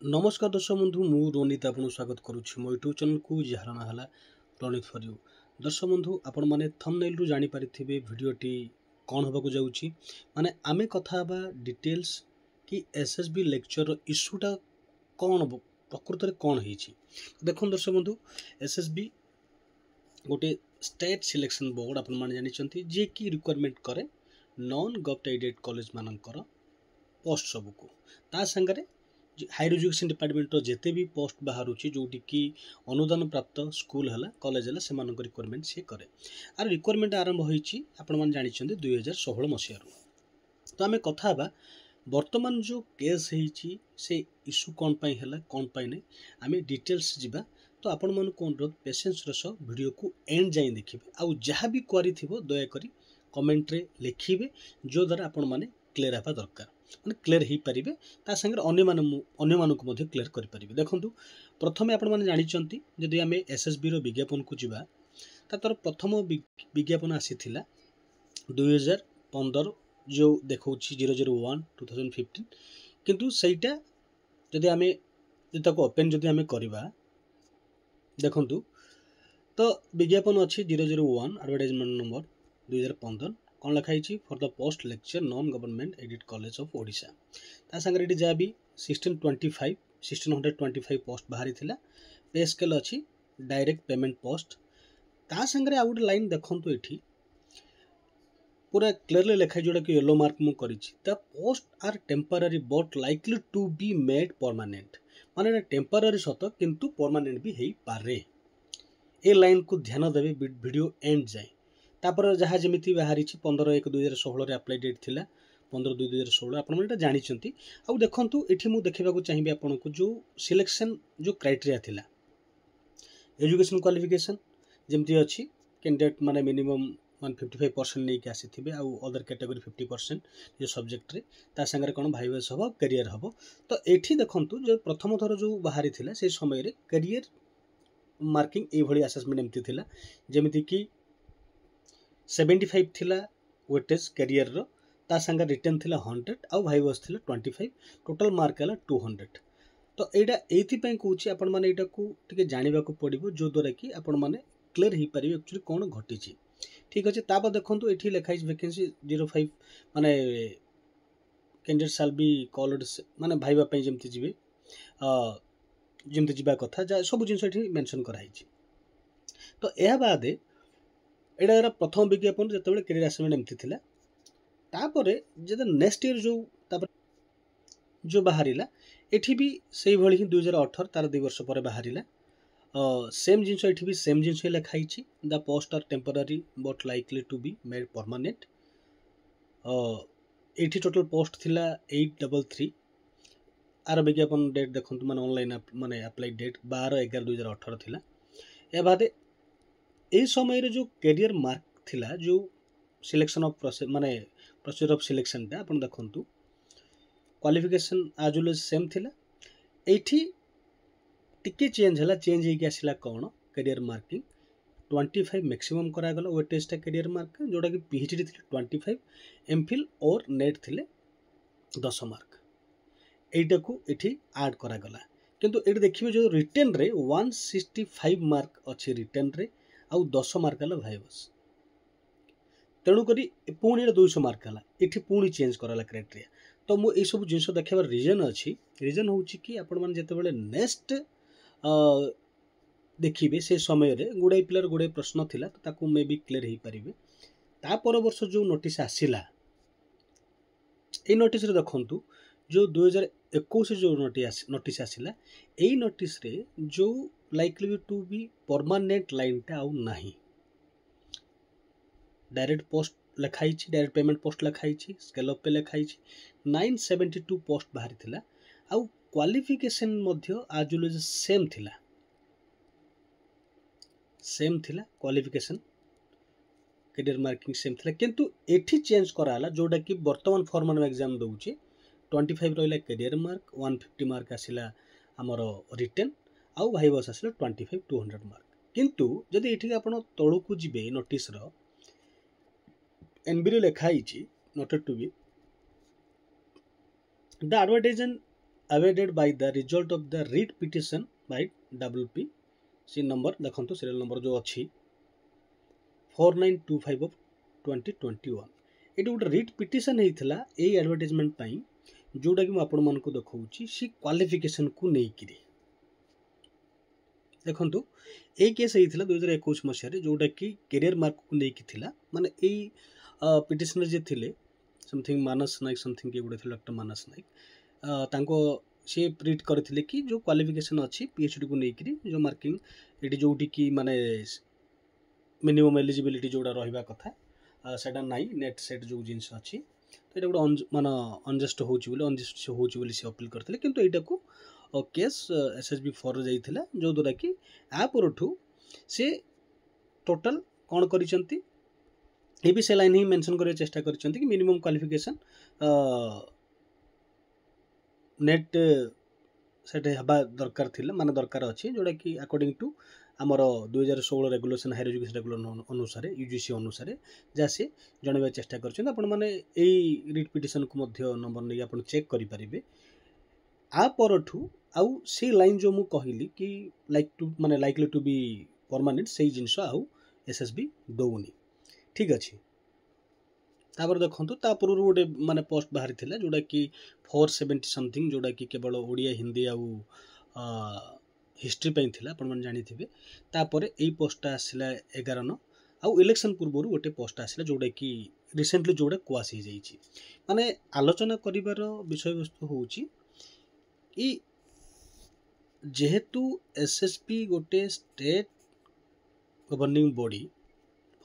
नमस्कार दर्शक बंधु मु रोनित आपन स्वागत करुछि मो यूट्यूब चैनल को जହାର ना हला रोनित फॉर यू। दर्शक बंधु आपण माने थंबनेल रु जानि परिथिबे भिडियोटी कोन होबा को जाउछि माने आमे कथा बा डिटेल्स कि एसएसबी लेक्चर इश्यूटा कोन प्रकृत रे कोन हेछि। देखन दर्शक बंधु एसएसबी गोटे स्टेट सिलेक्शन बोर्ड आपण माने जानि चंती जे कि रिक्वायरमेंट करे नॉन गवर्नमेंट एडेड कॉलेज मानकर पोस्ट सब को ता संगरे हायर एजुकेशन डिपार्टमेंट जिते भी पोस्ट बाहर जोटी कि अनुदान प्राप्त स्कूल है कॉलेज है से रिक्वायरमेंट सी करे आर रिक्वायरमेंट आरंभ होती आपण मैंने जानते 2016 मसीह तो आम कथा वर्तमान जो केस होती से इश्यू कौन पाई है कौन पाई नहीं आम डिटेल्स जावा तो आपण मन को अनुरोध पेशेंस सह वीडियो को एंड जाए देखिए आउ जहाँ भी क्वेरी थी दयाकोरी कमेंट रे लिखिए जो द्वारा आपण मैंने क्लियर हवा दरकार माने क्लियर हो पारे ता संगे अन्य मानक क्लियर करें। देखो प्रथम आपण मैंने जानते जदि आम एसएसबी विज्ञापन को जीवा तर प्रथम विज्ञापन आसी 2015 जो देखा 001/2015 किंतु सहीटा जदि आम ओपेन जदि आम करवा देखु तो विज्ञापन अच्छी 001 एडवर्टाइजमेंट नंबर 2015 कौन लिखाई for the post lecture non government aided college of Odisha ता संगे ये जहाँ भी 1625 पोस्ट बाहरी थिला पे स्केल अच्छी डायरेक्ट पेमेंट पोस्ट ता संगे आ गोटे लाइन देखु ये पूरा क्लियरली लिखाई जोड़ा कि येलो मार्क मुझे करी the post are temporary but likely to be made permanent माने टेम्पररी सत किंतु परमानेंट भी हो पारे ए लाइन को ध्यान देवे वीडियो एंड जाए तापर जहाँ जमी बाहरी 15/1/2016 अप्लाई डेट थिला 15/2/2016 आपड़ा जानते आउ देखूँ ये मुझे देखा चाहिए आपन को जो सिलेक्शन जो क्राइटेरिया थिला एजुकेशन क्वालिफिकेशन जमती अच्छी कैंडिडेट माने मिनिमम 155% नहीं कि आसी थे आउ अदर कैटेगरी 50% जो सब्जेक्ट रे ता संगे कौन भाइवेस हम कैरियर हम तो ये देखूँ जो प्रथम थर जो बाहरी थिला से समय कैरियर मार्किंग ये आसेसमेंट एमती थिला जमिति कि 75 थिला वेटेज कैरियर रो ता संगे रिटर्न थिला 100 आउ भाइवेस थिला 25 टोटल मार्क है 200 तो यहाँ ये कहूँ आपण मैंने यहाँ को टे जानवा पड़ो जो द्वारा कि आपण मैंने क्लियर हो पारे एक्चुअली कौन घटी ठीक अच्छे तापर देखो ये लिखाई वैकेंसी 05 माने कैंडिडेट साल भी कॉल्ड माने भाइबा जमती जी जमती जावा कथा जहाँ सब जिन मेंशन कराई तो यह बाद यहाँ प्रथम विज्ञापन जो कैरियर असाइनमेंट एमती थिला तापर जब नेक्स्ट ईयर जो बाहरिला एठी भी से भली ही 2018 तार 2 वर्ष पर बाहरिला सेम जिनस एठी भी सेम जिनस लिखाई the post are temporary but likely to be made permanent एठी टोटल पोस्ट थिला 833 आर विज्ञापन डेट देखो माने ऑनलाइन माने अप्लाई डेट 12/11/2018 थिला ए बाद ए समय जो कैरियर मार्क थिला जो सिलेक्शन ऑफ प्रोसेस माने प्रोसीजर ऑफ सिलेक्शन टा अपन देखंतु क्वालिफिकेशन आज वेल सेम थिला एठी टिके चेंज हला चेंज होगी आसला कौन कैरियर मार्किंग 25 मैक्सिमम करागला वेटेज टा कैरियर मार्क जोटा कि पीएचडी थी 25 एमफिल और नेट थिले 10 मार्क एटा को एठी ऐड करागला किंतु एठी देखिबे जो रिटन रे 165 मार्क अच्छी रिटन रे आउ 10 मार्क है भाइबस तेणुक पुणी 200 मार्क है ये पुणी चेंज कराला क्राइटेरिया तो मुझे ये सब जिन देखार रिजन अच्छी रिजन हूँ कि आपण मैंने जिते नेक्स्ट देखिए से समय गुड़ाई पिलार गुड़ाई प्रश्न थिला तो ताकू मे भी क्लियर हो पारे तापर वर्ष जो नोटिस आसला ये नोटिस देखु जो 2021 जो नोटिस आसला यही नोटिस रे जो likely to be permanent line टा आउ नाही डायरेक्ट पोस्ट लिखाई डायरेक्ट पेमेंट पोस्ट लिखाई स्केल अप पे लिखाई 972 पोस्ट बाहरी थिला आउ क्वालिफिकेशन मध्य आज सेम थिला क्वालिफिकेशन कैरियर मार्किंग सेम थिला किंतु एठी चेंज कराला जोटा कि वर्तमान फॉर्मल एग्जाम दउचे 25 रहिला कैरियर मार्क 150 मार्क आसिला हमर रिटन आउ भाइबस आसिला 25 200 मार्क किंतु जदि एठी आपण तळु को जिबे नोटिस रो एनबी लिखाई noted to be the awaited by the result of the writ petition by WP C number देखो सीरियल नंबर जो अच्छी 4925 of 2021 ये गोटे रिट पिटिशन होता है एडवर्टाइजमेंट जोटा कि मुझे देखा सी क्वालिफिकेशन को लेकिन देखो ये केस होता 2021 मसीह जोटा कि कैरियर मार्क को लेकिन माने यही पिटिशनर जे थे समथिंग मानस नायक समथिंग किए गोटे डॉक्टर मानस नायक सी रिट करते कि जो क्वालिफिकेशन अच्छी पीएचडी को लेकिन जो मार्किंग ये जोटी कि माने मिनिमम एलिजिबिलिटी जोड़ा रहा कथा सेटा नाई नेट सेट जो जिनस अच्छी तो ये गोटे मान अनजस्ट होजस्ट होली से अपील करते किंतु यहाँ को केस एसएसबी 4 जाइथिला जो द्वारा कि आ परठू से टोटल कौन करिसंती ये भी से लाइन ही मेंशन करने चेष्टा करिसंती कि मिनिमम क्वालिफिकेशन नेट सेट हवा दरकार थिला माने दरकार अच्छी जोड़ा कि अकॉर्डिंग टू आमर 2016 रेगुलेशन हायर एजुकेशन रेगुलेशन अनुसार यूजीसी अनुसार जहाँ से जनवा चेष्टा कर रिट पिटिशन को नंबर नहीं आप चेक करेंगे आ परठू आउ से लाइन जो मु कहली कि लाइक टू माने लाइकली टू बी परमानेंट से जिनस आउ एसएसबी दौनी ठीक अच्छे तापर देखो पूर्व गोटे माने पोस्ट बाहरी थिला जोड़ा कि 470 समथिंग जोड़ा कि केवल ओडिया हिंदी आउ हिस्ट्री पाई थिला आपण मन जानि थिबे तापर एई पोस्ट आसिला 11 न आउ इलेक्शन पूर्व गोटे पोस्ट आसिला जोड़ा कि रिसेंटली जोड़ा क्वास हो जाइछि माने आलोचना करिवार विषय वस्तु होउछि कि जेहेतु एसएसपी गोटे स्टेट गवर्निंग बॉडी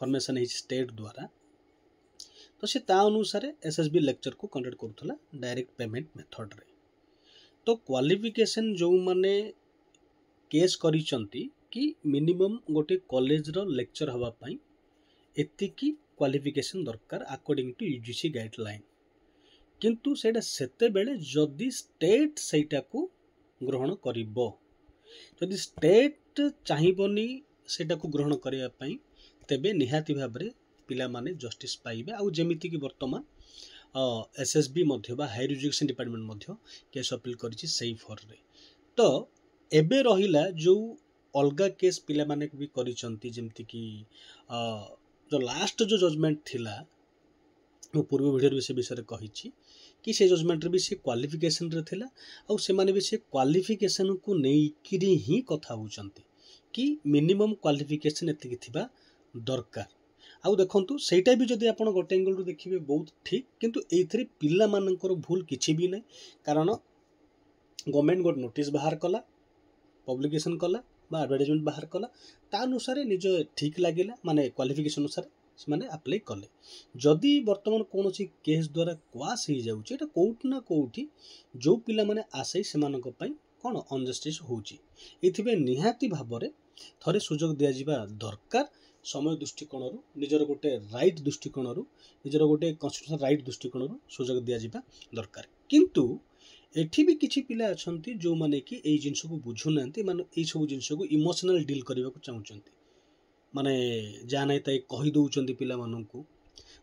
फॉर्मेशन है स्टेट द्वारा तो से ता अनुसार एसएसबी लेक्चर को कंडक्ट करूला डायरेक्ट पेमेंट मेथड रे तो क्वालिफिकेशन जो माने केस करिसंती कि मिनिमम गोटे कॉलेज रो लेक्चर हवा पई एतिकी क्वालिफिकेशन दरकार अकॉर्डिंग टू यूजीसी गाइडलाइन किंतु सेटा सेते बेले जदि स्टेट सेटा को ग्रहण करिवो जदि स्टेट चाहिबनी सेटा को ग्रहण करिया पई तेबे निहाती भाबरे पिला माने जस्टिस पाइबे आउ जेमिति कि वर्तमान एसएसबी मध्य बा हायर एजुकेशन डिपार्टमेंट मध्य केस अपील करिछि सेई फॉर रे तो एबे रहिला जो अलगा केस पिला माने भी करिसंती जेमिति कि जो लास्ट जो जजमेंट थिला मो पूर्व वीडियो रे से विषय कहिछि कि से जजमेंट रे भी से क्वालिफिकेशन रे थिला आउ से माने भी से क्वालिफिकेशन को नेइकिरी ही कथा होचंती कि मिनिमम क्वालिफिकेशन एतिकी थिबा दरकार आउ देखंतु सेटा भी जदि आपण गोटे एंगल रु देखिबे बहुत ठीक किंतु एइथरे पिल्ला मानकर भूल किछि भी नै कारण गवर्नमेंट गोट नोटिस बाहर कला पब्लिकेशन कला बा एडवर्टाइजमेंट बाहर कला ता अनुसार निज ठीक लागिला माने क्वालिफिकेशन अनुसार से माने अप्लाई कले जदि वर्तमान कौन केस द्वारा क्वास हो जाउछि एटा कोउठ ना कोउठी जो पिला माने आसे सेमानक पई कोन अनजस्टिस होउछि एथिबे निहाती भाबरे थरे सुजोग दिया जिबा दरकार समय दृष्टिकोण निजर गोटे राइट दृष्टिकोण निजर गोटे कन्स्टिट्यूशनल राइट दृष्टिकोण सुजोग दिया जिबा दरकार किंतु एठी भी किछि पिला अछंती जो माने कि एई जिंस को बुझु नांती माने एई सब जिंस को इमोशनल डील करबा को चाहुचंती माने जा नै ताई कहि दउचंती पिला माननकु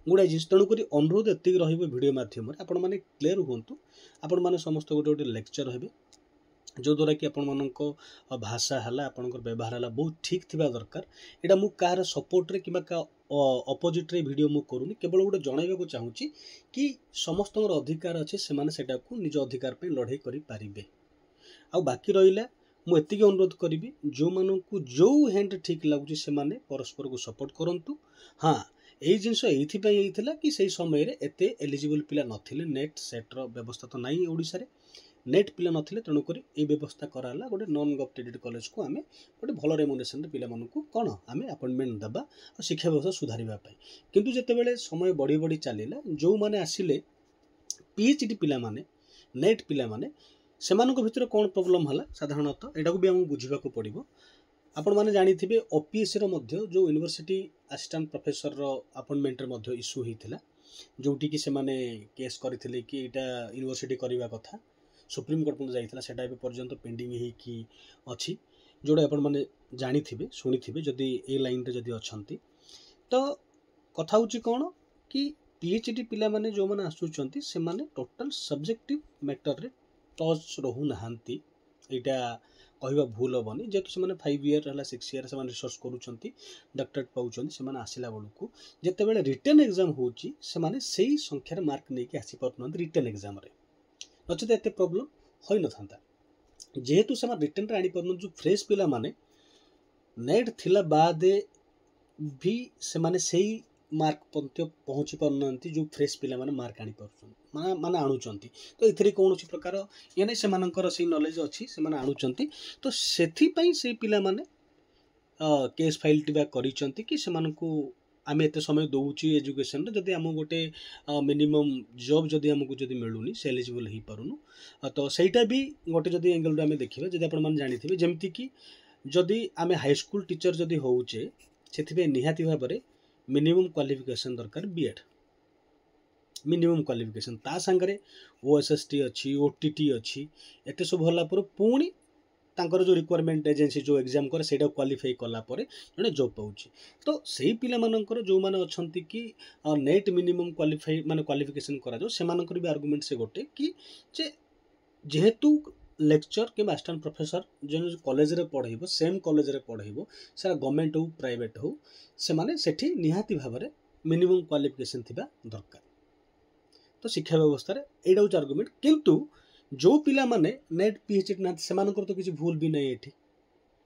गुडा जिंस तणु करी अनुरोध एतिक रहिबो वीडियो माध्यम रे आपण माने क्लियर होंतु आपण माने समस्त गोटे गोटे लेक्चर हेबे जो द्वारा कि आपण मानक भाषा है आपण व्यवहार है बहुत ठीक थिबा दरकार एटा मु कार सपोर्ट रे किबा का अपोजिट रे वीडियो मु करूनी केवल गोटे जणाइबा को चाहूची कि समस्त अधिकार अच्छे से माने सेटा को निज अधिकार पे लड़ाई करि पारिबे आ बाकी रहिला मु एतिके अनुरोध करिवि जो मानकु जो हैंड ठीक लागुची से माने परस्पर को सपोर्ट करंतु हाँ यही जिनस ये कि से समय रे एते एलिजिबल पिला नथिले नेट सेट रो व्यवस्था तो नहीं ओडिसा रे नेट पिला नथिले तेणुक ये व्यवस्था कराला गोटे नॉन गवर्नमेंट कॉलेज को आमे गोटे भल रेमुनेशन पिला मानकु कोन आमे अपॉइंटमेंट दबा और शिक्षा व्यवस्था सुधारिबा पई किंतु जेतेबेले समय बढ़ी बढ़ी चलिला जो माने आसिले पीएचडी पिला माने नेट पिला माने सेमानक भितर कोन प्रॉब्लम हला साधारणतः एटा को भी हम बुझिबा को पड़िबो आपण माने जानिथिबे ओपीएससी रो मध्य जो यूनिवर्सिटी असिस्टेंट प्रोफेसर रो अपॉइंटमेंट रो मध्य इशू हिथिला जोटी कि से माने केस करथिले कि एटा यूनिवर्सिटी करिबा कथा सुप्रीम कोर्ट में जाइथिला सेटा ए पर्यंत पेंडिंग हे कि अछि जोडे आपण माने जानिथिबे सुनिथिबे जदी ए लाइन रे जदी अछंती तो कथा होची कोन कि पीएचडी पिला माने जो माने आसुचंती से माने टोटल सब्जेक्टिव मैटर रे टच रहू नाहांती एटा कहवा भूल हेनी जेहेतु से 5 ईयर है 6 ईयर से रिसर्च करुँच डॉक्टरेट पाँच से आसला बेलू जिते रिटन एग्जाम होची से संख्यार मार्क नहीं आसी पार रिटन एग्जाम नचेत एत प्रोब्लेम हो न था जेहेतु से रिटर्न आनी पार जो फ्रेश पिला माने नेट थिला बाद भी से माने सही मार्क पहुँची पारना जो फ्रेश पिला माने मार्क आनी पार माने आणुचंती तो एथरे कौन प्रकार ये नहीं से सही नॉलेज अच्छी से आणुचंती तो सेथिपाई से पिला माने केस फाइल टिबा करिचंती कि से मानकु आम एत समय दौची एजुकेशन जदि आम गोटे मिनिमम जॉब जदि आमको जदि मिलूनी से एलिजिबल हो पारुनु तो सहीटा भी गोटे जदि एंगल आम देखिए जदि आपण माने जानिथिबे जेमति कि जदि आम हाई स्कूल टीचर जदि होउचे सेथिबे निहाती भाबरे मिनिमम क्वालिफिकेशन दरकार बीएड मिनिमम क्वालिफिकेशन ता संगरे ओएसएसटी अच्छी ओटीटी अच्छी एत सब होला पर पुणी तांकर जो रिक्वायरमेंट एजेंसी जो एग्जाम करे सेटा क्वालिफाई कला परे जने जॉब पाउची तो सही पिला मानकर जो माने अछंती कि नेट मिनिमम क्वालिफाई माने क्वालिफिकेशन करा जो से मानकर भी आर्गुमेंट से गोटे कि जे जेहेतु लेक्चर कि असिस्टेंट प्रोफेसर जो कॉलेज रे पढ़ाइबो सेम कॉलेज रे पढ़ाइबो सारा गवर्नमेंट हो प्राइवेट हो से माने सेठी निहाती भाबरे मिनिमम क्वालिफिकेशन थिबा दरकार तो शिक्षा व्यवस्था रे एडा उच आर्गुमेंट किंतु जो पिला माने नेट पीएचडी ना सेमानकर तो किसी भूल भी नहीं एठी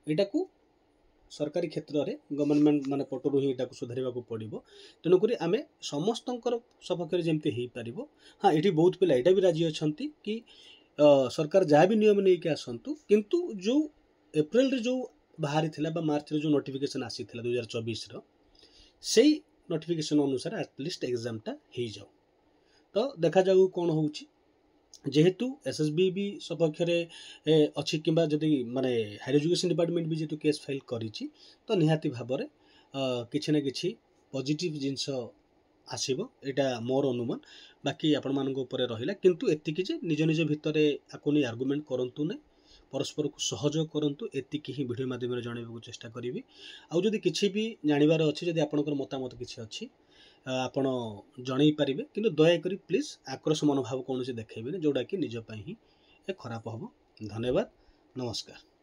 एटा को सरकारी क्षेत्र में गवर्नमेंट माने पटरु ही एटा को सुधारिबा को पड़िबो तेणुकरी आमे समस्तंकर सपक्षरे जेमते हेई पारिबो हाँ एठी बहुत पिला एटा भी राजी अछंती कि सरकार जहाँ भी नियम नहीं के आसंतु किंतु जो एप्रिल रे जो बाहरी थिला बा मार्च रे जो नोटिफिकेशन आसी थिला 2024 रो सेही नोटिफिकेशन अनुसार एटलिस्ट एग्जाम टा हेई जाऊ तो देखा जाऊ कौन होउची जेहेतु एसएसबी भी सपक्षरे अच्छी कि जदि माने हायर एजुकेशन डिपार्टमेंट भी जेतु केस फाइल करिछि तो निहाती भाबरे किछि ना किछि पॉजिटिव जिंस आसीबो एटा मोर अनुमान बाकी आपण मानको ऊपर रहिला किंतु एतिकी जे निज निज भितरे आको नै आर्गुमेंट करंतु नै परस्पर को सहयोग करंतु एतिकी ही वीडियो माध्यम रे जणाइबा चेष्टा करिवि आ जदि किछि भी जानिबार अछि जदि आपणकर मतामत किछि अछि आपण जणै पारिबे किंतु दया करी प्लीज आक्रोश मनोभाव कौन से देखेबे जोड़ा कि निज पई ही खराब हबो धन्यवाद नमस्कार।